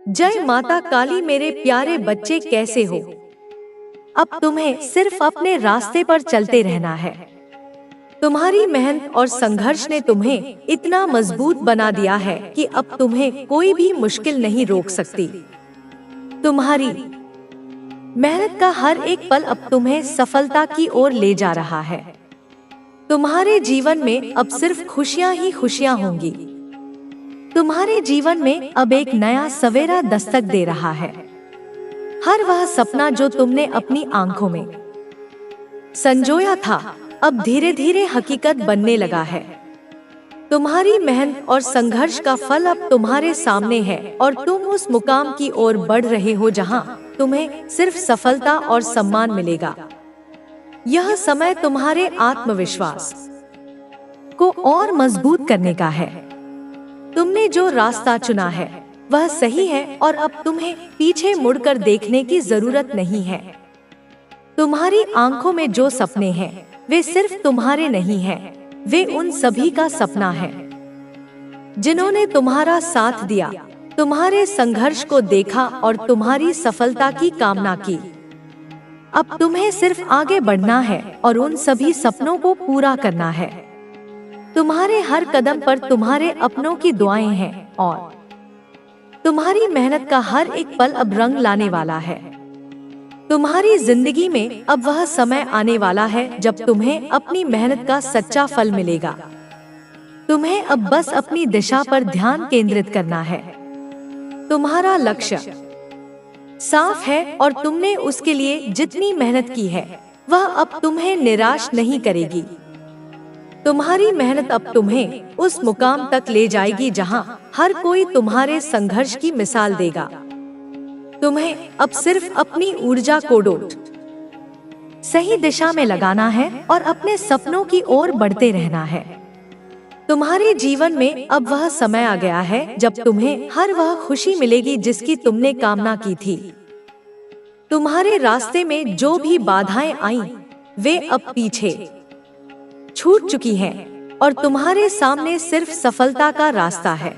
जय माता काली मेरे प्यारे बच्चे, कैसे हो? अब तुम्हें सिर्फ अपने रास्ते पर चलते रहना है। तुम्हारी मेहनत और संघर्ष ने तुम्हें इतना मजबूत बना दिया है कि अब तुम्हें कोई भी मुश्किल नहीं रोक सकती। तुम्हारी मेहनत का हर एक पल अब तुम्हें सफलता की ओर ले जा रहा है। तुम्हारे जीवन में अब सिर्फ खुशियां ही खुशियां होंगी। तुम्हारे जीवन में अब एक नया सवेरा दस्तक दे रहा है। हर वह सपना जो तुमने अपनी आंखों में संजोया था, अब धीरे धीरे हकीकत बनने लगा है। तुम्हारी मेहनत और संघर्ष का फल अब तुम्हारे सामने है और तुम उस मुकाम की ओर बढ़ रहे हो जहां तुम्हें सिर्फ सफलता और सम्मान मिलेगा। यह समय तुम्हारे आत्मविश्वास को और मजबूत करने का है। तुमने जो रास्ता चुना है वह सही है और अब तुम्हें पीछे मुड़कर देखने की जरूरत नहीं है। तुम्हारी आंखों में जो सपने हैं वे सिर्फ तुम्हारे नहीं हैं, वे उन सभी का सपना है जिन्होंने तुम्हारा साथ दिया, तुम्हारे संघर्ष को देखा और तुम्हारी सफलता की कामना की। अब तुम्हें सिर्फ आगे बढ़ना है और उन सभी सपनों को पूरा करना है। तुम्हारे हर कदम पर तुम्हारे अपनों की दुआएं हैं और तुम्हारी मेहनत का हर एक पल अब रंग लाने वाला है। तुम्हारी जिंदगी में अब वह समय आने वाला है जब तुम्हें अपनी मेहनत का सच्चा फल मिलेगा। तुम्हें अब बस अपनी दिशा पर ध्यान केंद्रित करना है। तुम्हारा लक्ष्य साफ है और तुमने उसके लिए जितनी मेहनत की है वह अब तुम्हें निराश नहीं करेगी। तुम्हारी मेहनत अब तुम्हें उस मुकाम तक ले जाएगी जहां हर कोई तुम्हारे संघर्ष की मिसाल देगा। तुम्हें अब सिर्फ अपनी ऊर्जा को डोट सही दिशा में लगाना है और अपने सपनों की ओर बढ़ते रहना है। तुम्हारे जीवन में अब वह समय आ गया है जब तुम्हें हर वह खुशी मिलेगी जिसकी तुमने कामना की थी। तुम्हारे रास्ते में जो भी बाधाएं आईं, वे अब पीछे छूट चुकी हैं और तुम्हारे सामने सिर्फ सफलता का रास्ता है।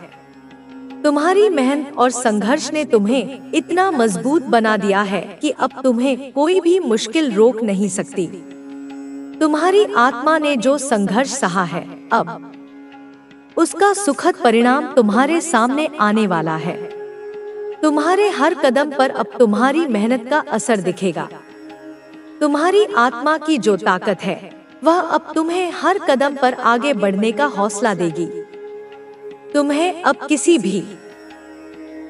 तुम्हारी मेहनत और संघर्ष ने तुम्हें इतना मजबूत बना दिया है कि अब तुम्हें कोई भी मुश्किल रोक नहीं सकती। तुम्हारी आत्मा ने जो संघर्ष सहा है, अब उसका सुखद परिणाम तुम्हारे सामने आने वाला है। तुम्हारे हर कदम पर अब तुम्हारी मेहनत का असर दिखेगा। तुम्हारी आत्मा की जो ताकत है वह अब तुम्हें हर कदम पर आगे बढ़ने का हौसला देगी। तुम्हें अब किसी भी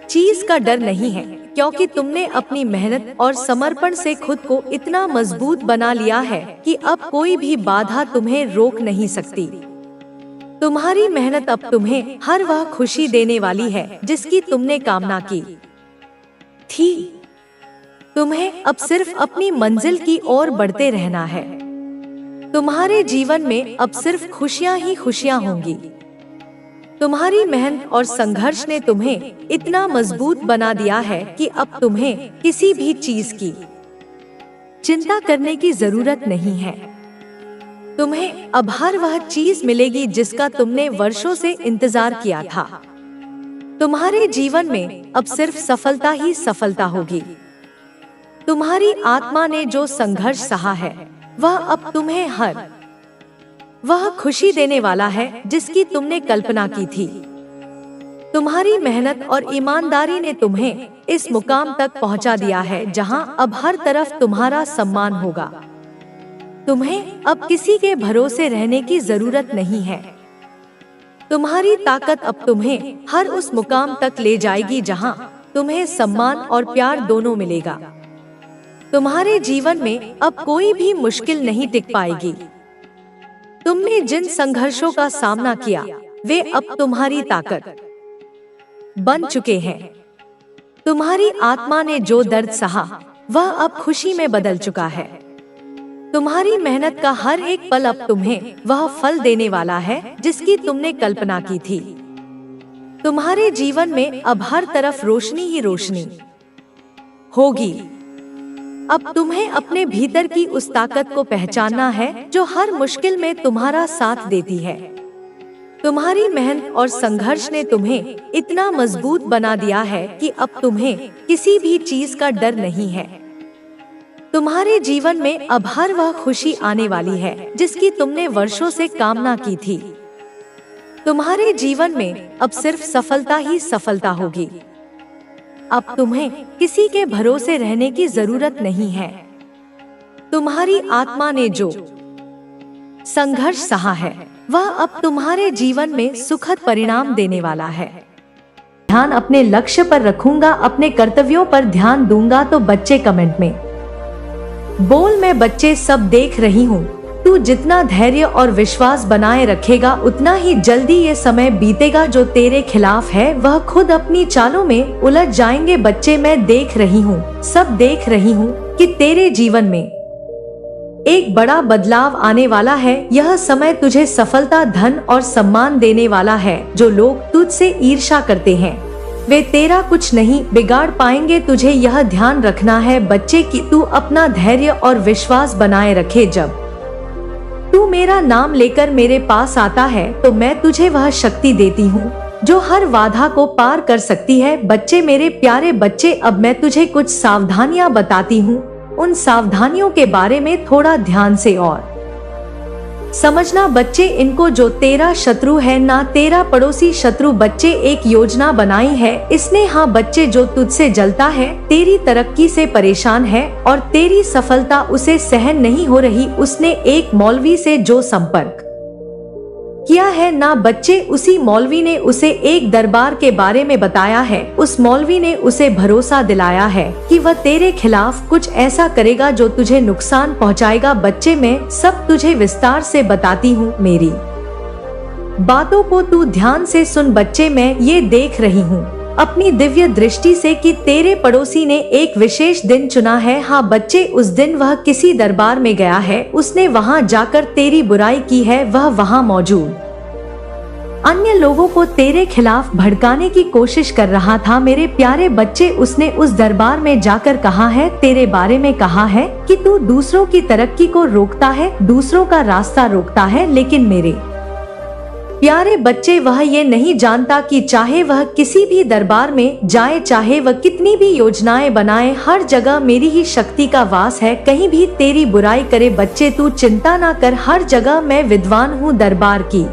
चीज का डर नहीं है, क्योंकि तुमने अपनी मेहनत और समर्पण से खुद को इतना मजबूत बना लिया है कि अब कोई भी बाधा तुम्हें रोक नहीं सकती। तुम्हारी मेहनत अब तुम्हें हर वह खुशी देने वाली है जिसकी तुमने कामना की थी। तुम्हें अब सिर्फ अपनी मंजिल की ओर बढ़ते रहना है। तुम्हारे जीवन में अब सिर्फ खुशियां ही खुशियां होंगी। तुम्हारी मेहनत और संघर्ष ने तुम्हें इतना मजबूत बना दिया है कि अब तुम्हें किसी भी चीज की चिंता करने की जरूरत नहीं है। तुम्हें अब हर वह चीज मिलेगी जिसका तुमने वर्षों से इंतजार किया था। तुम्हारे जीवन में अब सिर्फ सफलता ही सफलता होगी। तुम्हारी आत्मा ने जो संघर्ष सहा है वह अब तुम्हें हर वह खुशी देने वाला है जिसकी तुमने कल्पना की थी। तुम्हारी मेहनत और ईमानदारी ने तुम्हें इस मुकाम तक पहुंचा दिया है जहां अब हर तरफ तुम्हारा सम्मान होगा। तुम्हें अब किसी के भरोसे रहने की जरूरत नहीं है। तुम्हारी ताकत अब तुम्हें हर उस मुकाम तक ले जाएगी जहां तुम्हें सम्मान और प्यार दोनों मिलेगा। तुम्हारे जीवन में अब कोई भी मुश्किल नहीं टिक पाएगी। तुमने जिन संघर्षों का सामना किया वे अब तुम्हारी ताकत बन चुके हैं। तुम्हारी आत्मा ने जो दर्द सहा वह अब खुशी में बदल चुका है। तुम्हारी मेहनत का हर एक पल अब तुम्हें वह फल देने वाला है जिसकी तुमने कल्पना की थी। तुम्हारे जीवन में अब हर तरफ रोशनी ही रोशनी होगी। अब तुम्हें अपने भीतर की उस ताकत को पहचानना है जो हर मुश्किल में तुम्हारा साथ देती है। तुम्हारी मेहनत और संघर्ष ने तुम्हें इतना मजबूत बना दिया है कि अब तुम्हें किसी भी चीज का डर नहीं है। तुम्हारे जीवन में अब हर वह खुशी आने वाली है जिसकी तुमने वर्षों से कामना की थी। तुम्हारे जीवन में अब सिर्फ सफलता ही सफलता होगी। अब तुम्हें किसी के भरोसे रहने की जरूरत नहीं है। तुम्हारी आत्मा ने जो संघर्ष सहा है वह अब तुम्हारे जीवन में सुखद परिणाम देने वाला है। ध्यान अपने लक्ष्य पर रखूंगा, अपने कर्तव्यों पर ध्यान दूंगा। तो बच्चे कमेंट में बोल, मैं बच्चे सब देख रही हूँ। तू जितना धैर्य और विश्वास बनाए रखेगा उतना ही जल्दी ये समय बीतेगा जो तेरे खिलाफ है वह खुद अपनी चालों में उलझ जाएंगे। बच्चे मैं देख रही हूँ, सब देख रही हूँ कि तेरे जीवन में एक बड़ा बदलाव आने वाला है। यह समय तुझे सफलता, धन और सम्मान देने वाला है। जो लोग तुझसे ईर्ष्या करते हैं वे तेरा कुछ नहीं बिगाड़ पाएंगे। तुझे यह ध्यान रखना है बच्चे कि तू अपना धैर्य और विश्वास बनाए रखे। जब तू मेरा नाम लेकर मेरे पास आता है तो मैं तुझे वह शक्ति देती हूँ जो हर बाधा को पार कर सकती है। बच्चे, मेरे प्यारे बच्चे, अब मैं तुझे कुछ सावधानियां बताती हूँ। उन सावधानियों के बारे में थोड़ा ध्यान से और समझना बच्चे। इनको जो तेरा शत्रु है ना तेरा पड़ोसी शत्रु। बच्चे एक योजना बनाई है इसने। हाँ बच्चे, जो तुझसे जलता है, तेरी तरक्की से परेशान है और तेरी सफलता उसे सहन नहीं हो रही, उसने एक मौलवी से जो संपर्क किया है ना बच्चे, उसी मौलवी ने उसे एक दरबार के बारे में बताया है। उस मौलवी ने उसे भरोसा दिलाया है कि वह तेरे खिलाफ कुछ ऐसा करेगा जो तुझे नुकसान पहुंचाएगा। बच्चे, मैं सब तुझे विस्तार से बताती हूँ, मेरी बातों को तू ध्यान से सुन। बच्चे, मैं ये देख रही हूँ अपनी दिव्य दृष्टि से कि तेरे पड़ोसी ने एक विशेष दिन चुना है। हाँ बच्चे, उस दिन वह किसी दरबार में गया है। उसने वहाँ जाकर तेरी बुराई की है। वह वहाँ मौजूद अन्य लोगों को तेरे खिलाफ भड़काने की कोशिश कर रहा था। मेरे प्यारे बच्चे, उसने उस दरबार में जाकर कहा है, तेरे बारे में कहा है कि तू दूसरों की तरक्की को रोकता है, दूसरों का रास्ता रोकता है। लेकिन मेरे प्यारे बच्चे, वह ये नहीं जानता कि चाहे वह किसी भी दरबार में जाए, चाहे वह कितनी भी योजनाएं बनाए, हर जगह मेरी ही शक्ति का वास है। कहीं भी तेरी बुराई करे बच्चे, तू चिंता ना कर, हर जगह मैं विद्वान हूँ। दरबार की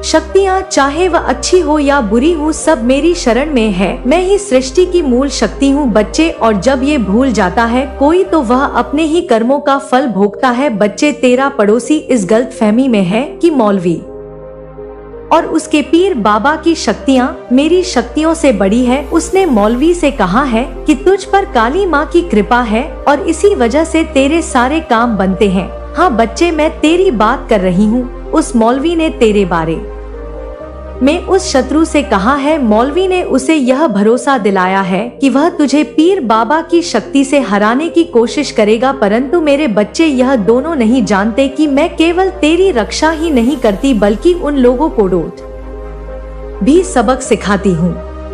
शक्तियाँ चाहे वह अच्छी हो या बुरी हो, सब मेरी शरण में है। मैं ही सृष्टि की मूल शक्ति हूँ बच्चे। और जब ये भूल जाता है कोई तो वह अपने ही कर्मों का फल भोगता है। बच्चे, तेरा पड़ोसी इस गलतफहमी में है कि मौलवी और उसके पीर बाबा की शक्तियाँ मेरी शक्तियों से बड़ी है। उसने मौलवी से कहा है कि तुझ पर काली माँ की कृपा है और इसी वजह से तेरे सारे काम बनते हैं। हाँ बच्चे, मैं तेरी बात कर रही हूँ। उस मौलवी ने तेरे बारे में उस शत्रु से कहा है। मौलवी ने उसे यह भरोसा दिलाया है कि वह तुझे पीर बाबा की शक्ति से हराने की कोशिश करेगा। परंतु मेरे बच्चे, यह दोनों नहीं जानते कि मैं केवल तेरी रक्षा ही नहीं करती बल्कि उन लोगों को डोट भी सबक सिखाती हूँ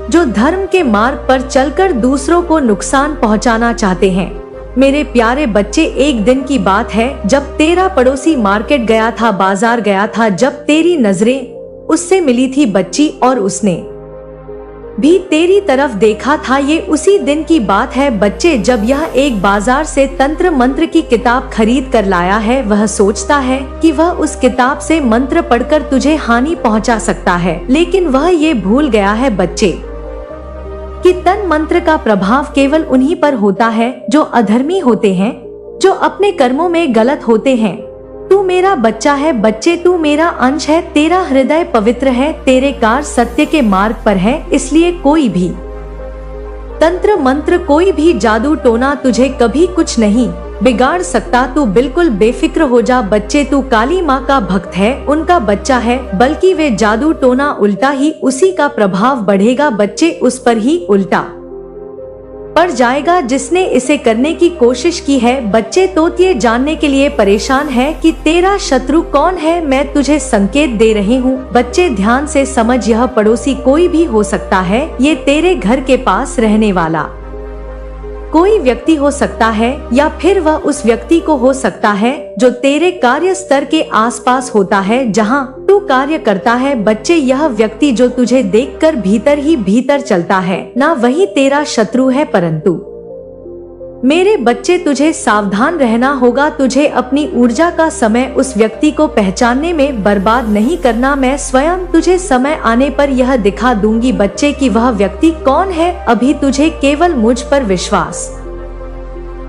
जो धर्म के मार्ग पर चलकर दूसरों को नुकसान पहुँचाना चाहते हैं। मेरे प्यारे बच्चे, एक दिन की बात है जब तेरा पड़ोसी मार्केट गया था, बाजार गया था, जब तेरी नजरें उससे मिली थी बच्ची और उसने भी तेरी तरफ देखा था। ये उसी दिन की बात है बच्चे जब यह एक बाजार से तंत्र मंत्र की किताब खरीद कर लाया है। वह सोचता है कि वह उस किताब से मंत्र पढ़कर तुझे हानि पहुंचा सकता है, लेकिन वह ये भूल गया है बच्चे कि तन मंत्र का प्रभाव केवल उन्हीं पर होता है जो अधर्मी होते हैं, जो अपने कर्मों में गलत होते हैं। तू मेरा बच्चा है बच्चे, तू मेरा अंश है, तेरा हृदय पवित्र है, तेरे कार्य सत्य के मार्ग पर है। इसलिए कोई भी तंत्र मंत्र, कोई भी जादू टोना तुझे कभी कुछ नहीं बिगाड़ सकता। तू बिल्कुल बेफिक्र हो जा बच्चे, तू काली माँ का भक्त है, उनका बच्चा है, बल्कि वे जादू टोना उल्टा ही उसी का प्रभाव बढ़ेगा बच्चे, उस पर ही उल्टा पड़ जाएगा जिसने इसे करने की कोशिश की है। बच्चे, तो ये जानने के लिए परेशान है कि तेरा शत्रु कौन है। मैं तुझे संकेत दे रही हूँ बच्चे, ध्यान से समझ। यह पड़ोसी कोई भी हो सकता है, ये तेरे घर के पास रहने वाला कोई व्यक्ति हो सकता है या फिर वह उस व्यक्ति को हो सकता है जो तेरे कार्य स्तर के आसपास होता है जहां तू कार्य करता है। बच्चे, यह व्यक्ति जो तुझे देखकर भीतर ही भीतर चलता है ना वही तेरा शत्रु है, परंतु मेरे बच्चे तुझे सावधान रहना होगा। तुझे अपनी ऊर्जा का समय उस व्यक्ति को पहचानने में बर्बाद नहीं करना। मैं स्वयं तुझे समय आने पर यह दिखा दूंगी बच्चे कि वह व्यक्ति कौन है। अभी तुझे केवल मुझ पर विश्वास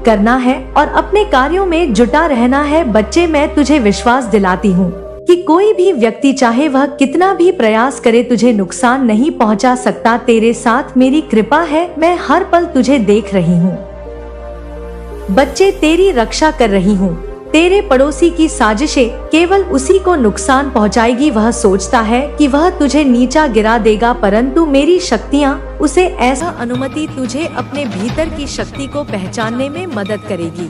करना है और अपने कार्यों में जुटा रहना है। बच्चे, मैं तुझे विश्वास दिलाती हूँ कि कोई भी व्यक्ति चाहे वह कितना भी प्रयास करे तुझे नुकसान नहीं पहुँचा सकता। तेरे साथ मेरी कृपा है, मैं हर पल तुझे देख रही हूँ। बच्चे, तेरी रक्षा कर रही हूँ। तेरे पड़ोसी की साजिशें केवल उसी को नुकसान पहुँचाएगी। वह सोचता है कि वह तुझे नीचा गिरा देगा, परंतु मेरी शक्तियाँ उसे ऐसा अनुमति तुझे अपने भीतर की शक्ति को पहचानने में मदद करेगी।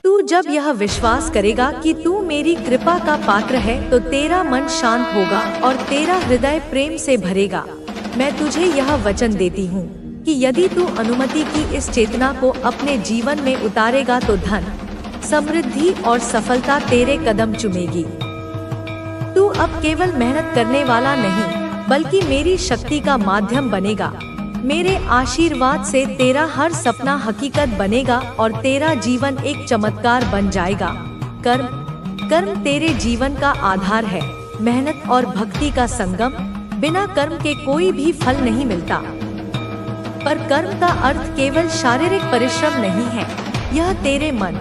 तू जब यह विश्वास करेगा कि तू मेरी कृपा का पात्र है तो तेरा मन शांत होगा और तेरा हृदय प्रेम से भरेगा। मैं तुझे यह वचन देती हूँ कि यदि तू अनुमति की इस चेतना को अपने जीवन में उतारेगा तो धन, समृद्धि और सफलता तेरे कदम चूमेगी। तू अब केवल मेहनत करने वाला नहीं बल्कि मेरी शक्ति का माध्यम बनेगा। मेरे आशीर्वाद से तेरा हर सपना हकीकत बनेगा और तेरा जीवन एक चमत्कार बन जाएगा। कर्म तेरे जीवन का आधार है। मेहनत और भक्ति का संगम, बिना कर्म के कोई भी फल नहीं मिलता। पर कर्म का अर्थ केवल शारीरिक परिश्रम नहीं है, यह तेरे मन,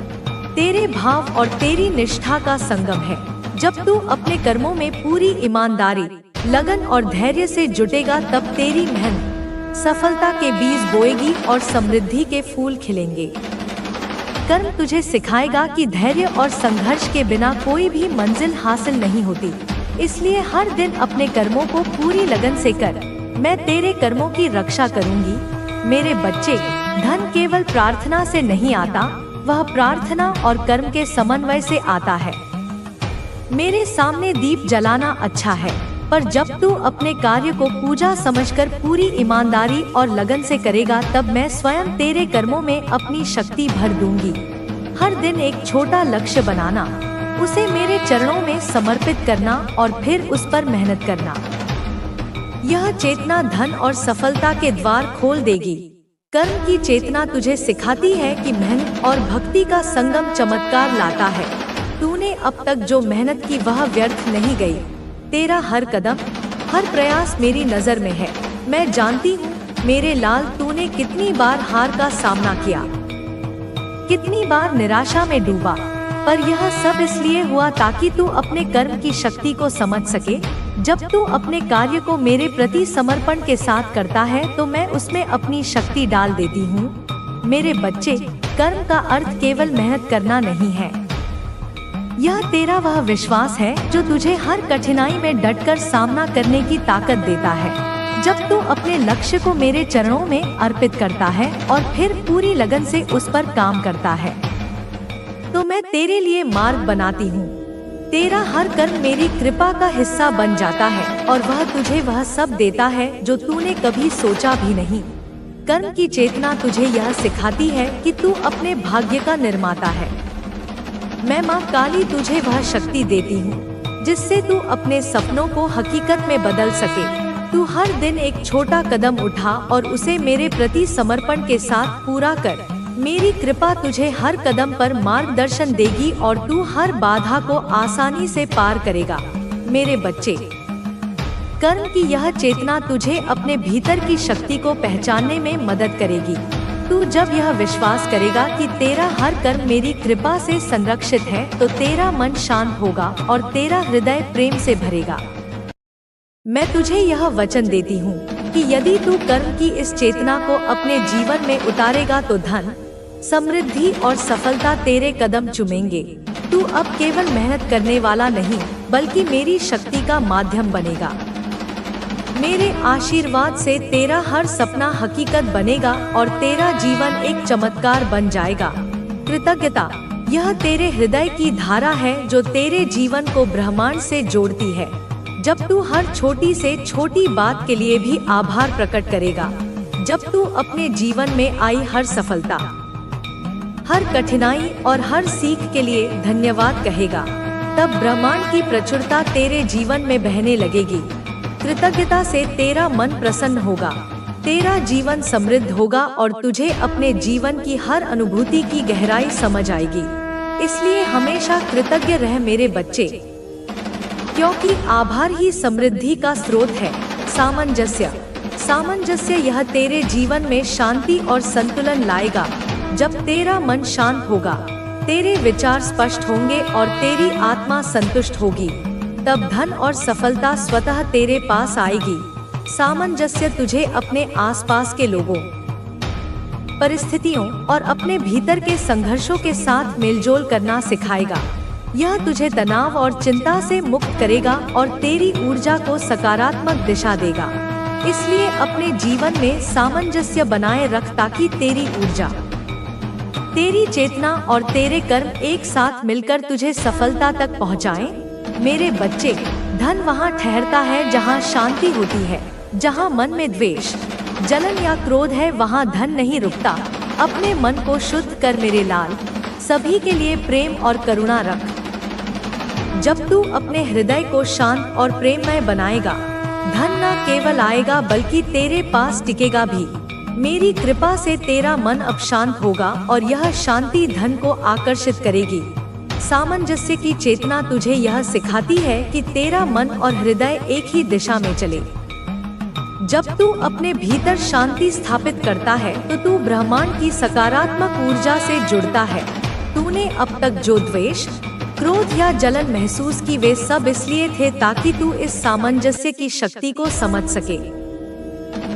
तेरे भाव और तेरी निष्ठा का संगम है। जब तू अपने कर्मों में पूरी ईमानदारी, लगन और धैर्य से जुटेगा तब तेरी मेहनत सफलता के बीज बोएगी और समृद्धि के फूल खिलेंगे। कर्म तुझे सिखाएगा कि धैर्य और संघर्ष के बिना कोई भी मंजिल हासिल नहीं होती। इसलिए हर दिन अपने कर्मों को पूरी लगन से कर। मैं तेरे कर्मों की रक्षा करूंगी। मेरे बच्चे, धन केवल प्रार्थना से नहीं आता, वह प्रार्थना और कर्म के समन्वय से आता है। मेरे सामने दीप जलाना अच्छा है, पर जब तू अपने कार्य को पूजा समझकर पूरी ईमानदारी और लगन से करेगा तब मैं स्वयं तेरे कर्मों में अपनी शक्ति भर दूंगी। हर दिन एक छोटा लक्ष्य बनाना, उसे मेरे चरणों में समर्पित करना और फिर उस पर मेहनत करना। यह चेतना धन और सफलता के द्वार खोल देगी। कर्म की चेतना तुझे सिखाती है कि मेहनत और भक्ति का संगम चमत्कार लाता है। तूने अब तक जो मेहनत की वह व्यर्थ नहीं गई। तेरा हर कदम, हर प्रयास मेरी नजर में है। मैं जानती हूँ मेरे लाल, तूने कितनी बार हार का सामना किया, कितनी बार निराशा में डूबा, पर यह सब इसलिए हुआ ताकि तू अपने कर्म की शक्ति को समझ सके। जब तू अपने कार्य को मेरे प्रति समर्पण के साथ करता है तो मैं उसमें अपनी शक्ति डाल देती हूँ। मेरे बच्चे, कर्म का अर्थ केवल मेहनत करना नहीं है, यह तेरा वह विश्वास है जो तुझे हर कठिनाई में डटकर सामना करने की ताकत देता है। जब तू अपने लक्ष्य को मेरे चरणों में अर्पित करता है और फिर पूरी लगन से उस पर काम करता है तो मैं तेरे लिए मार्ग बनाती हूँ। तेरा हर कर्म मेरी कृपा का हिस्सा बन जाता है और वह तुझे वह सब देता है जो तूने कभी सोचा भी नहीं। कर्म की चेतना तुझे यह सिखाती है कि तू अपने भाग्य का निर्माता है। मैं माँ काली तुझे वह शक्ति देती हूँ जिससे तू अपने सपनों को हकीकत में बदल सके। तू हर दिन एक छोटा कदम उठा और उसे मेरे प्रति समर्पण के साथ पूरा कर। मेरी कृपा तुझे हर कदम पर मार्गदर्शन देगी और तू हर बाधा को आसानी से पार करेगा। मेरे बच्चे, कर्म की यह चेतना तुझे अपने भीतर की शक्ति को पहचानने में मदद करेगी। तू जब यह विश्वास करेगा कि तेरा हर कर्म मेरी कृपा से संरक्षित है तो तेरा मन शांत होगा और तेरा हृदय प्रेम से भरेगा। मैं तुझे यह वचन देती हूँ कि यदि तू कर्म की इस चेतना को अपने जीवन में उतारेगा तो धन, समृद्धि और सफलता तेरे कदम चूमेंगे। तू अब केवल मेहनत करने वाला नहीं बल्कि मेरी शक्ति का माध्यम बनेगा। मेरे आशीर्वाद से तेरा हर सपना हकीकत बनेगा और तेरा जीवन एक चमत्कार बन जाएगा। कृतज्ञता, यह तेरे हृदय की धारा है जो तेरे जीवन को ब्रह्मांड से जोड़ती है। जब तू हर छोटी से छोटी बात के लिए भी आभार प्रकट करेगा, जब तू अपने जीवन में आई हर सफलता, हर कठिनाई और हर सीख के लिए धन्यवाद कहेगा, तब ब्रह्मांड की प्रचुरता तेरे जीवन में बहने लगेगी। कृतज्ञता से तेरा मन प्रसन्न होगा, तेरा जीवन समृद्ध होगा और तुझे अपने जीवन की हर अनुभूति की गहराई समझ आएगी। इसलिए हमेशा कृतज्ञ रह मेरे बच्चे, क्योंकि आभार ही समृद्धि का स्रोत है। सामंजस्य, सामंजस्य यह तेरे जीवन में शांति और संतुलन लाएगा। जब तेरा मन शांत होगा, तेरे विचार स्पष्ट होंगे और तेरी आत्मा संतुष्ट होगी, तब धन और सफलता स्वतः तेरे पास आएगी। सामंजस्य तुझे अपने आसपास के लोगों, परिस्थितियों और अपने भीतर के संघर्षों के साथ मेलजोल करना सिखाएगा। यह तुझे तनाव और चिंता से मुक्त करेगा और तेरी ऊर्जा को सकारात्मक दिशा देगा। इसलिए अपने जीवन में सामंजस्य बनाए रख ताकि तेरी ऊर्जा, तेरी चेतना और तेरे कर्म एक साथ मिलकर तुझे सफलता तक पहुंचाएं। मेरे बच्चे, धन वहां ठहरता है जहां शांति होती है। जहां मन में द्वेष, जलन या क्रोध है वहां धन नहीं रुकता। अपने मन को शुद्ध कर मेरे लाल, सभी के लिए प्रेम और करुणा रख। जब तू अपने हृदय को शांत और प्रेममय बनाएगा, धन न केवल आएगा बल्कि तेरे पास टिकेगा भी। मेरी कृपा से तेरा मन अब शांत होगा और यह शांति धन को आकर्षित करेगी। सामंजस्य की चेतना तुझे यह सिखाती है कि तेरा मन और हृदय एक ही दिशा में चले। जब तू अपने भीतर शांति स्थापित करता है तो तू ब्रह्मांड की सकारात्मक ऊर्जा से जुड़ता है। तूने अब तक जो द्वेष, क्रोध या जलन महसूस की, वे सब इसलिए थे ताकि तू इस सामंजस्य की शक्ति को समझ सके।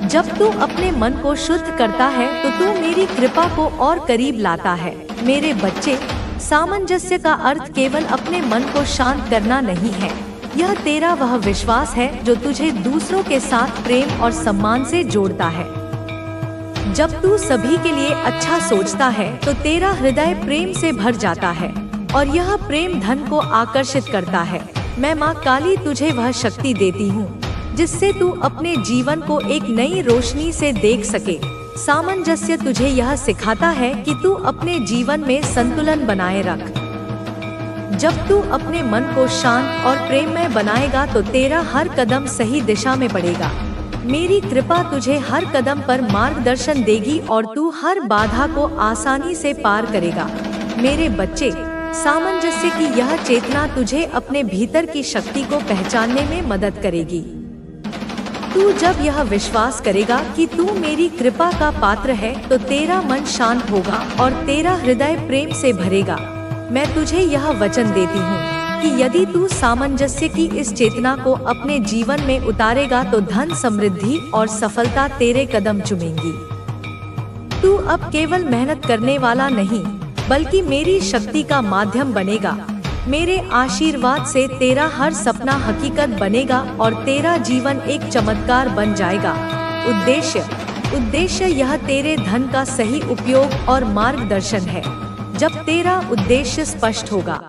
जब तू अपने मन को शुद्ध करता है तो तू मेरी कृपा को और करीब लाता है। मेरे बच्चे, सामंजस्य का अर्थ केवल अपने मन को शांत करना नहीं है। यह तेरा वह विश्वास है जो तुझे दूसरों के साथ प्रेम और सम्मान से जोड़ता है। जब तू सभी के लिए अच्छा सोचता है तो तेरा हृदय प्रेम से भर जाता है और यह प्रेम धन को आकर्षित करता है। मैं माँ काली तुझे वह शक्ति देती हूँ जिससे तू अपने जीवन को एक नई रोशनी से देख सके। सामंजस्य तुझे यह सिखाता है कि तू अपने जीवन में संतुलन बनाए रख। जब तू अपने मन को शांत और प्रेममय बनाएगा तो तेरा हर कदम सही दिशा में बढ़ेगा। मेरी कृपा तुझे हर कदम पर मार्गदर्शन देगी और तू हर बाधा को आसानी से पार करेगा। मेरे बच्चे, सामंजस्य की यह चेतना तुझे अपने भीतर की शक्ति को पहचानने में मदद करेगी। तू जब यह विश्वास करेगा कि तू मेरी कृपा का पात्र है तो तेरा मन शांत होगा और तेरा हृदय प्रेम से भरेगा। मैं तुझे यह वचन देती हूँ कि यदि तू सामंजस्य की इस चेतना को अपने जीवन में उतारेगा तो धन, समृद्धि और सफलता तेरे कदम चूमेंगी। तू अब केवल मेहनत करने वाला नहीं बल्कि मेरी शक्ति का माध्यम बनेगा। मेरे आशीर्वाद से तेरा हर सपना हकीकत बनेगा और तेरा जीवन एक चमत्कार बन जाएगा। उद्देश्य यह तेरे धन का सही उपयोग और मार्गदर्शन है। जब तेरा उद्देश्य स्पष्ट होगा,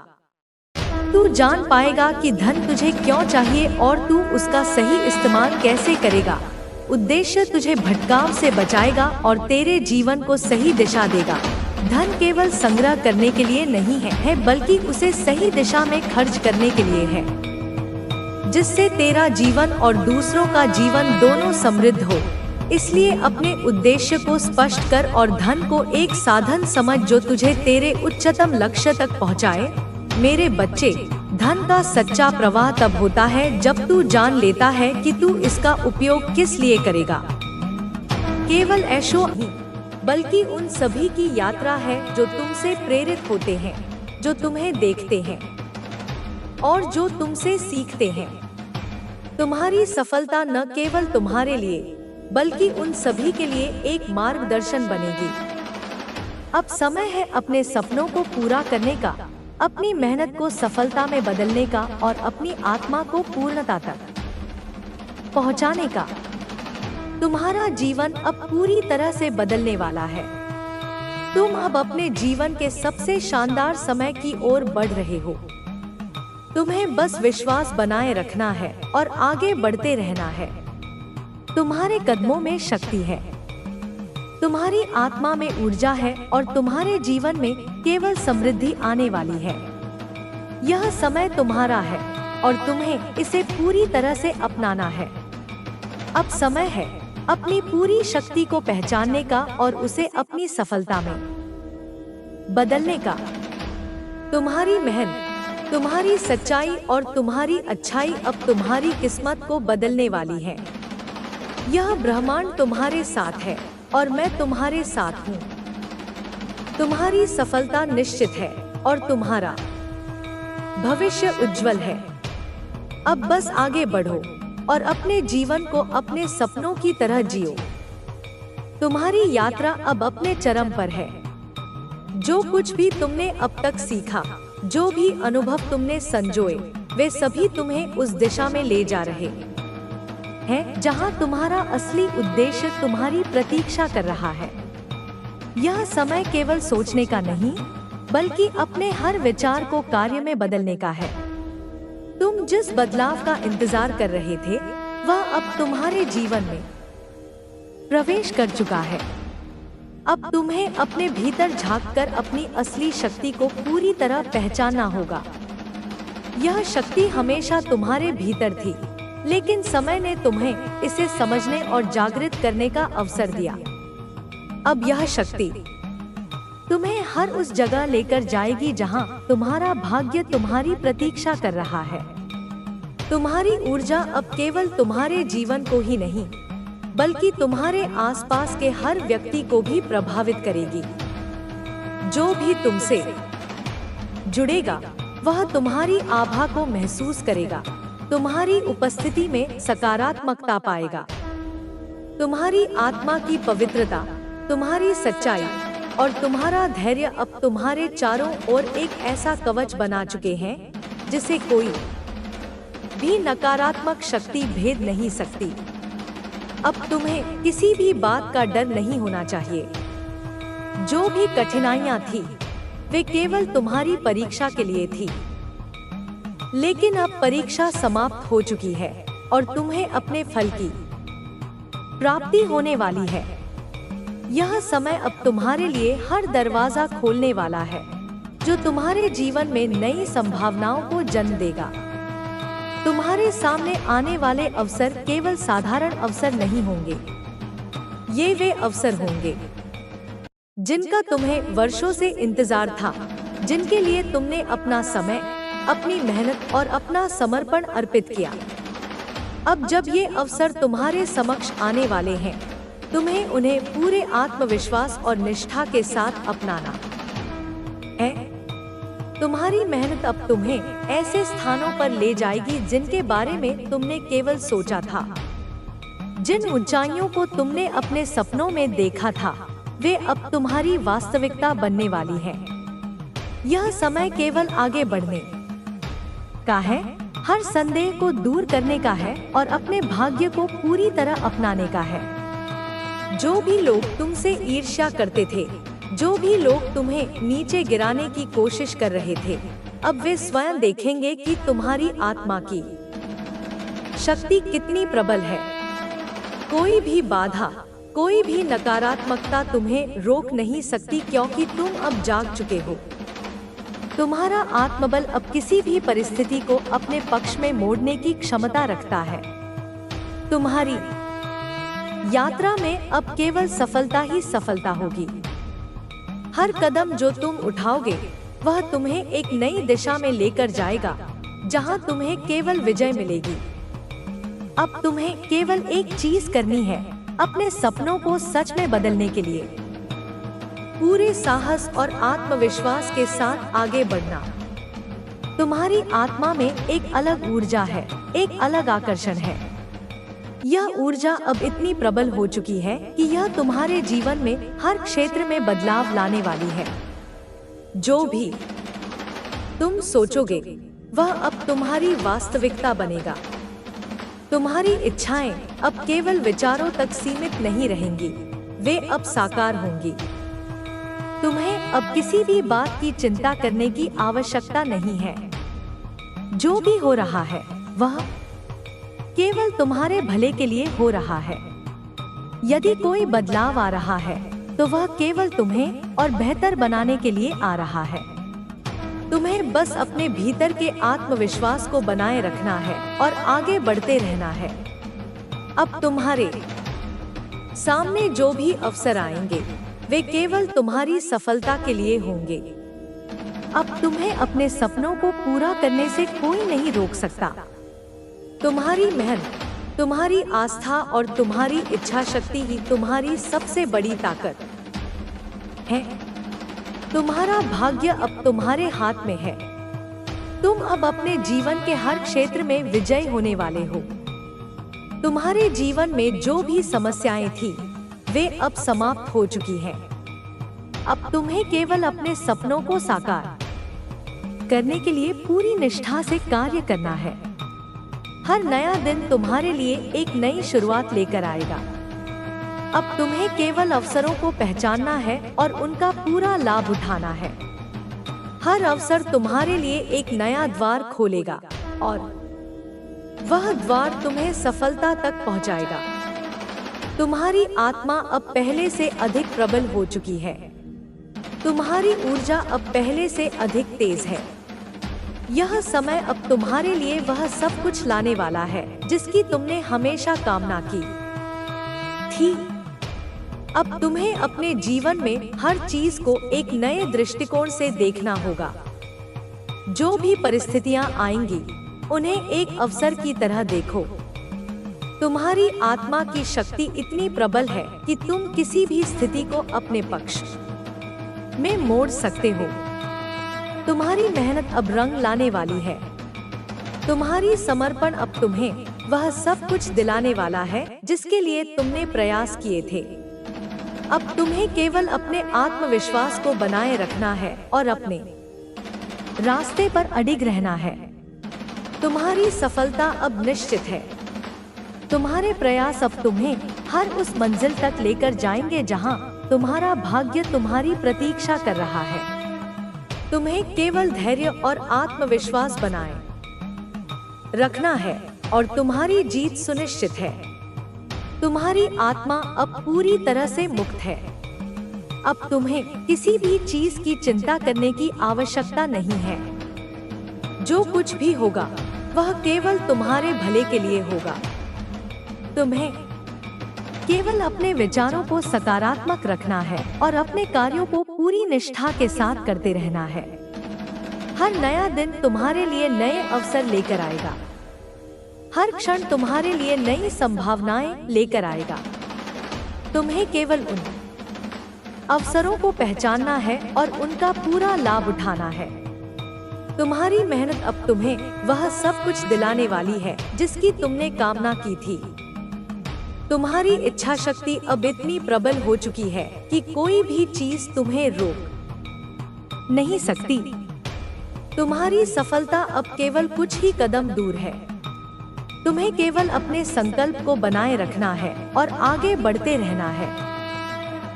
तू जान पाएगा कि धन तुझे क्यों चाहिए और तू उसका सही इस्तेमाल कैसे करेगा। उद्देश्य तुझे भटकाव से बचाएगा और तेरे जीवन को सही दिशा देगा। धन केवल संग्रह करने के लिए नहीं है बल्कि उसे सही दिशा में खर्च करने के लिए है, जिससे तेरा जीवन और दूसरों का जीवन दोनों समृद्ध हो। इसलिए अपने उद्देश्य को स्पष्ट कर और धन को एक साधन समझ जो तुझे तेरे उच्चतम लक्ष्य तक पहुंचाए। मेरे बच्चे, धन का सच्चा प्रवाह तब होता है जब तू जान लेता है कि तू इसका उपयोग किस लिए करेगा। केवल ऐशो नहीं बल्कि उन सभी की यात्रा है जो तुमसे प्रेरित होते हैं, जो तुम्हें देखते हैं और जो तुमसे सीखते हैं। तुम्हारी सफलता न केवल तुम्हारे लिए बल्कि उन सभी के लिए एक मार्गदर्शन बनेगी। अब समय है अपने सपनों को पूरा करने का, अपनी मेहनत को सफलता में बदलने का और अपनी आत्मा को पूर्णता तक पहुंचाने का। तुम्हारा जीवन अब पूरी तरह से बदलने वाला है। तुम अब अपने जीवन के सबसे शानदार समय की ओर बढ़ रहे हो। तुम्हें बस विश्वास बनाए रखना है और आगे बढ़ते रहना है। तुम्हारे कदमों में शक्ति है। तुम्हारी आत्मा में ऊर्जा है और तुम्हारे जीवन में केवल समृद्धि आने वाली है। यह समय तुम्हारा है और तुम्हें इसे पूरी तरह से अपनाना है। अब समय है अपनी पूरी शक्ति को पहचानने का और उसे अपनी सफलता में बदलने का। तुम्हारी मेहनत, तुम्हारी सच्चाई और तुम्हारी अच्छाई अब तुम्हारी किस्मत को बदलने वाली है। यह ब्रह्मांड तुम्हारे साथ है और मैं तुम्हारे साथ हूँ। तुम्हारी सफलता निश्चित है और तुम्हारा भविष्य उज्जवल है। अब बस आगे बढ़ो और अपने जीवन को अपने सपनों की तरह जियो। तुम्हारी यात्रा अब अपने चरम पर है। जो कुछ भी तुमने अब तक सीखा, जो भी अनुभव तुमने संजोए, वे सभी तुम्हें उस दिशा में ले जा रहे हैं जहां तुम्हारा असली उद्देश्य तुम्हारी प्रतीक्षा कर रहा है। यह समय केवल सोचने का नहीं, बल्कि अपने हर विचार को कार्य में बदलने का है। तुम जिस बदलाव का इंतजार कर रहे थे, वह अब तुम्हारे जीवन में प्रवेश कर चुका है। अब तुम्हें अपने भीतर झांककर अपनी असली शक्ति को पूरी तरह पहचानना होगा। यह शक्ति हमेशा तुम्हारे भीतर थी, लेकिन समय ने तुम्हें इसे समझने और जागृत करने का अवसर दिया। अब यह शक्ति तुम्हें हर उस जगह लेकर जाएगी जहां तुम्हारा भाग्य तुम्हारी प्रतीक्षा कर रहा है। तुम्हारी ऊर्जा अब केवल तुम्हारे जीवन को ही नहीं, बल्कि तुम्हारे आसपास के हर व्यक्ति को भी प्रभावित करेगी। जो भी तुमसे जुड़ेगा, वह तुम्हारी आभा को महसूस करेगा, तुम्हारी उपस्थिति में सकारात्मकता पाएगा। तुम्हारी आत्मा की पवित्रता, तुम्हारी सच्चाई और तुम्हारा धैर्य अब तुम्हारे चारों ओर एक ऐसा कवच बना चुके हैं जिसे कोई भी नकारात्मक शक्ति भेद नहीं सकती। अब तुम्हें किसी भी बात का डर नहीं होना चाहिए। जो भी कठिनाइयां थी, वे केवल तुम्हारी परीक्षा के लिए थी, लेकिन अब परीक्षा समाप्त हो चुकी है और तुम्हें अपने फल की प्राप्ति होने वाली है। यह समय अब तुम्हारे लिए हर दरवाजा खोलने वाला है, जो तुम्हारे जीवन में नई संभावनाओं को जन्म देगा। तुम्हारे सामने आने वाले अवसर केवल साधारण अवसर नहीं होंगे। ये वे अवसर होंगे जिनका तुम्हें वर्षों से इंतजार था, जिनके लिए तुमने अपना समय, अपनी मेहनत और अपना समर्पण अर्पित किया। अब जब ये अवसर तुम्हारे समक्ष आने वाले हैं, तुम्हें उन्हें पूरे आत्मविश्वास और निष्ठा के साथ अपनाना है। तुम्हारी मेहनत अब तुम्हें ऐसे स्थानों पर ले जाएगी जिनके बारे में तुमने केवल सोचा था। जिन ऊंचाइयों को तुमने अपने सपनों में देखा था, वे अब तुम्हारी वास्तविकता बनने वाली हैं। यह समय केवल आगे बढ़ने का है, हर संदेह को दूर करने का है और अपने भाग्य को पूरी तरह अपनाने का है। जो भी लोग तुमसे ईर्ष्या करते थे, जो भी लोग तुम्हें नीचे गिराने की कोशिश कर रहे थे, अब वे स्वयं देखेंगे कि तुम्हारी आत्मा की शक्ति कितनी प्रबल है। कोई भी बाधा, कोई भी नकारात्मकता तुम्हें रोक नहीं सकती, क्योंकि तुम अब जाग चुके हो। तुम्हारा आत्मबल अब किसी भी परिस्थिति को अपने पक्ष में मोड़ने की क्षमता रखता है। तुम्हारी यात्रा में अब केवल सफलता ही सफलता होगी। हर कदम जो तुम उठाओगे, वह तुम्हें एक नई दिशा में लेकर जाएगा, जहां तुम्हें केवल विजय मिलेगी। अब तुम्हें केवल एक चीज करनी है, अपने सपनों को सच में बदलने के लिए पूरे साहस और आत्मविश्वास के साथ आगे बढ़ना। तुम्हारी आत्मा में एक अलग ऊर्जा है, एक अलग आकर्षण है। यह ऊर्जा अब इतनी प्रबल हो चुकी है कि यह तुम्हारे जीवन में हर क्षेत्र में बदलाव लाने वाली है। जो भी तुम सोचोगे, वह अब तुम्हारी वास्तविकता बनेगा। तुम्हारी इच्छाएं अब केवल विचारों तक सीमित नहीं रहेंगी, वे अब साकार होंगी। तुम्हें अब किसी भी बात की चिंता करने की आवश्यकता नहीं है। जो भी हो रहा है, वह केवल तुम्हारे भले के लिए हो रहा है। यदि कोई बदलाव आ रहा है, तो वह केवल तुम्हें और बेहतर बनाने के लिए आ रहा है। तुम्हें बस अपने भीतर के आत्मविश्वास को बनाए रखना है और आगे बढ़ते रहना है। अब तुम्हारे सामने जो भी अवसर आएंगे वे केवल तुम्हारी सफलता के लिए होंगे। अब तुम्हें अपने सपनों को पूरा करने से कोई नहीं रोक सकता। तुम्हारी मेहनत, तुम्हारी आस्था और तुम्हारी इच्छा शक्ति ही तुम्हारी सबसे बड़ी ताकत है। तुम्हारा भाग्य अब तुम्हारे हाथ में है। तुम अब अपने जीवन के हर क्षेत्र में विजयी होने वाले हो। तुम्हारे जीवन में जो भी समस्याएं थी वे अब समाप्त हो चुकी हैं। अब तुम्हें केवल अपने सपनों को साकार करने के लिए पूरी निष्ठा से कार्य करना है। हर नया दिन तुम्हारे लिए एक नई शुरुआत लेकर आएगा। अब तुम्हें केवल अवसरों को पहचानना है और उनका पूरा लाभ उठाना है। हर अवसर तुम्हारे लिए एक नया द्वार खोलेगा और वह द्वार तुम्हें सफलता तक पहुंचाएगा। तुम्हारी आत्मा अब पहले से अधिक प्रबल हो चुकी है। तुम्हारी ऊर्जा अब पहले से अधिक तेज है। यह समय अब तुम्हारे लिए वह सब कुछ लाने वाला है जिसकी तुमने हमेशा कामना की थी। अब तुम्हें अपने जीवन में हर चीज को एक नए दृष्टिकोण से देखना होगा। जो भी परिस्थितियां आएंगी उन्हें एक अवसर की तरह देखो। तुम्हारी आत्मा की शक्ति इतनी प्रबल है कि तुम किसी भी स्थिति को अपने पक्ष में मोड़ सकते हो। तुम्हारी मेहनत अब रंग लाने वाली है। तुम्हारी समर्पण अब तुम्हें वह सब कुछ दिलाने वाला है जिसके लिए तुमने प्रयास किए थे। अब तुम्हें केवल अपने आत्मविश्वास को बनाए रखना है और अपने रास्ते पर अडिग रहना है। तुम्हारी सफलता अब निश्चित है। तुम्हारे प्रयास अब तुम्हें हर उस मंजिल तक लेकर जाएंगे जहां तुम्हारा भाग्य तुम्हारी प्रतीक्षा कर रहा है। तुम्हें केवल धैर्य और आत्मविश्वास बनाए रखना है और तुम्हारी जीत सुनिश्चित है। तुम्हारी आत्मा अब पूरी तरह से मुक्त है। अब तुम्हें किसी भी चीज की चिंता करने की आवश्यकता नहीं है। जो कुछ भी होगा वह केवल तुम्हारे भले के लिए होगा। तुम्हें केवल अपने विचारों को सकारात्मक रखना है और अपने कार्यों को पूरी निष्ठा के साथ करते रहना है। हर नया दिन तुम्हारे लिए नए अवसर लेकर आएगा। हर क्षण तुम्हारे लिए नई संभावनाएं लेकर आएगा। तुम्हें केवल उन अवसरों को पहचानना है और उनका पूरा लाभ उठाना है। तुम्हारी मेहनत अब तुम्हें वह सब कुछ दिलाने वाली है जिसकी तुमने कामना की थी। तुम्हारी इच्छा शक्ति अब इतनी प्रबल हो चुकी है कि कोई भी चीज तुम्हें रोक नहीं सकती। तुम्हारी सफलता अब केवल कुछ ही कदम दूर है। तुम्हें केवल अपने संकल्प को बनाए रखना है और आगे बढ़ते रहना है।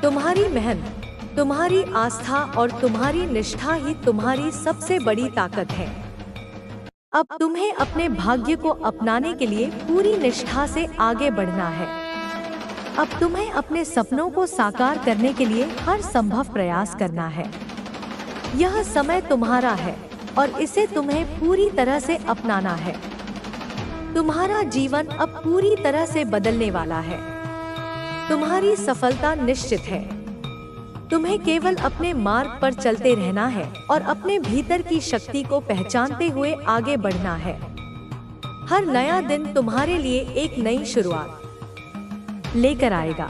तुम्हारी मेहनत, तुम्हारी आस्था और तुम्हारी निष्ठा ही तुम्हारी सबसे बड़ी ताकत है। अब तुम्हें अपने भाग्य को अपनाने के लिए पूरी निष्ठा से आगे बढ़ना है। अब तुम्हें अपने सपनों को साकार करने के लिए हर संभव प्रयास करना है। यह समय तुम्हारा है और इसे तुम्हें पूरी तरह से अपनाना है। तुम्हारा जीवन अब पूरी तरह से बदलने वाला है। तुम्हारी सफलता निश्चित है। तुम्हें केवल अपने मार्ग पर चलते रहना है और अपने भीतर की शक्ति को पहचानते हुए आगे बढ़ना है। हर नया दिन तुम्हारे लिए एक नई शुरुआत लेकर आएगा।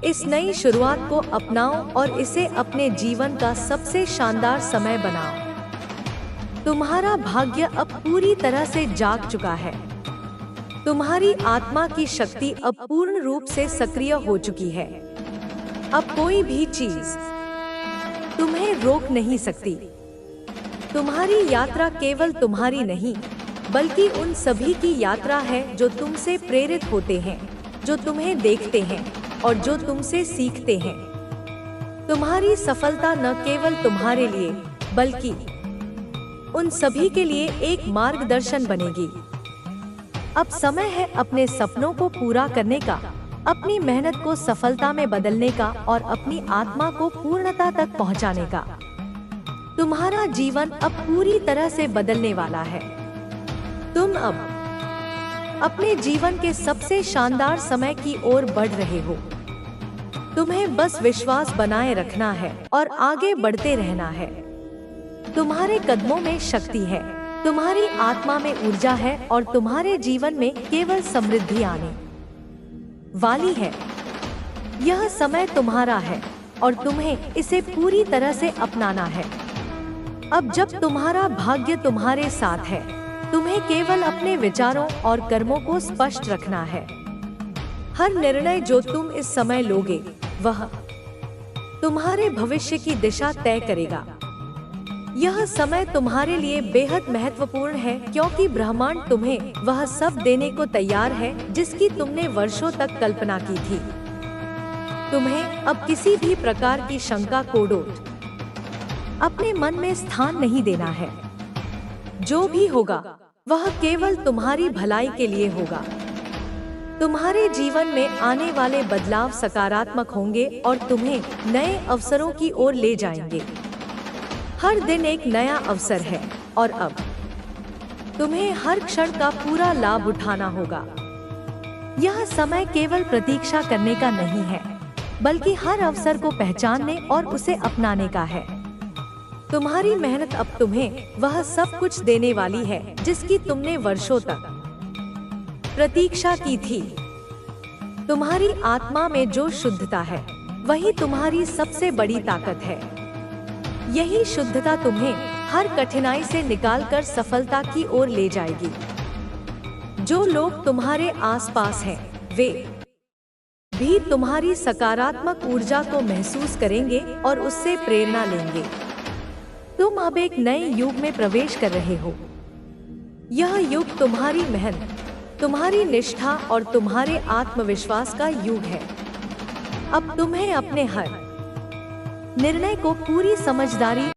इस नई शुरुआत को अपनाओ और इसे अपने जीवन का सबसे शानदार समय बनाओ। तुम्हारा भाग्य अब पूरी तरह से जाग चुका है। तुम्हारी आत्मा की शक्ति अब पूर्ण रूप से सक्रिय हो चुकी है। अब कोई भी चीज तुम्हें रोक नहीं सकती। तुम्हारी यात्रा केवल तुम्हारी नहीं, बल्कि उन सभी की यात्रा है जो तुमसे प्रेरित होते हैं, जो तुम्हें देखते हैं और जो तुमसे सीखते हैं। तुम्हारी सफलता न केवल तुम्हारे लिए, बल्कि उन सभी के लिए एक मार्गदर्शन बनेगी। अब समय है अपने सपनों को पूरा करने का, अपनी मेहनत को सफलता में बदलने का और अपनी आत्मा को पूर्णता तक पहुंचाने का। तुम्हारा जीवन अब पूरी तरह से बदलने वाला है। तुम अब अपने जीवन के सबसे शानदार समय की ओर बढ़ रहे हो। तुम्हें बस विश्वास बनाए रखना है और आगे बढ़ते रहना है। तुम्हारे कदमों में शक्ति है, तुम्हारी आत्मा में ऊर्जा है और तुम्हारे जीवन में केवल समृद्धि आने वाली है। यह समय तुम्हारा है और तुम्हें इसे पूरी तरह से अपनाना है। अब जब तुम्हारा भाग्य तुम्हारे साथ है, तुम्हें केवल अपने विचारों और कर्मों को स्पष्ट रखना है। हर निर्णय जो तुम इस समय लोगे, वह तुम्हारे भविष्य की दिशा तय करेगा। यह समय तुम्हारे लिए बेहद महत्वपूर्ण है, क्योंकि ब्रह्मांड तुम्हें वह सब देने को तैयार है जिसकी तुमने वर्षों तक कल्पना की थी। तुम्हें अब किसी भी प्रकार की शंका को अपने मन में स्थान नहीं देना है। जो भी होगा वह केवल तुम्हारी भलाई के लिए होगा। तुम्हारे जीवन में आने वाले बदलाव सकारात्मक होंगे और तुम्हें नए अवसरों की ओर ले जाएंगे। हर दिन एक नया अवसर है और अब तुम्हें हर क्षण का पूरा लाभ उठाना होगा। यह समय केवल प्रतीक्षा करने का नहीं है, बल्कि हर अवसर को पहचानने और उसे अपनाने का है। तुम्हारी मेहनत अब तुम्हें वह सब कुछ देने वाली है जिसकी तुमने वर्षों तक प्रतीक्षा की थी। तुम्हारी आत्मा में जो शुद्धता है, वही तुम्हारी सबसे बड़ी ताकत है। यही शुद्धता तुम्हें हर कठिनाई से निकालकर सफलता की ओर ले जाएगी। जो लोग तुम्हारे आसपास हैं, वे भी तुम्हारी सकारात्मक ऊर्जा को महसूस करेंगे और उससे प्रेरणा लेंगे। तुम अब एक नए युग में प्रवेश कर रहे हो। यह युग तुम्हारी मेहनत, तुम्हारी निष्ठा और तुम्हारे आत्मविश्वास का युग है। अब तुम्हें अपने हर निर्णय को पूरी समझदारी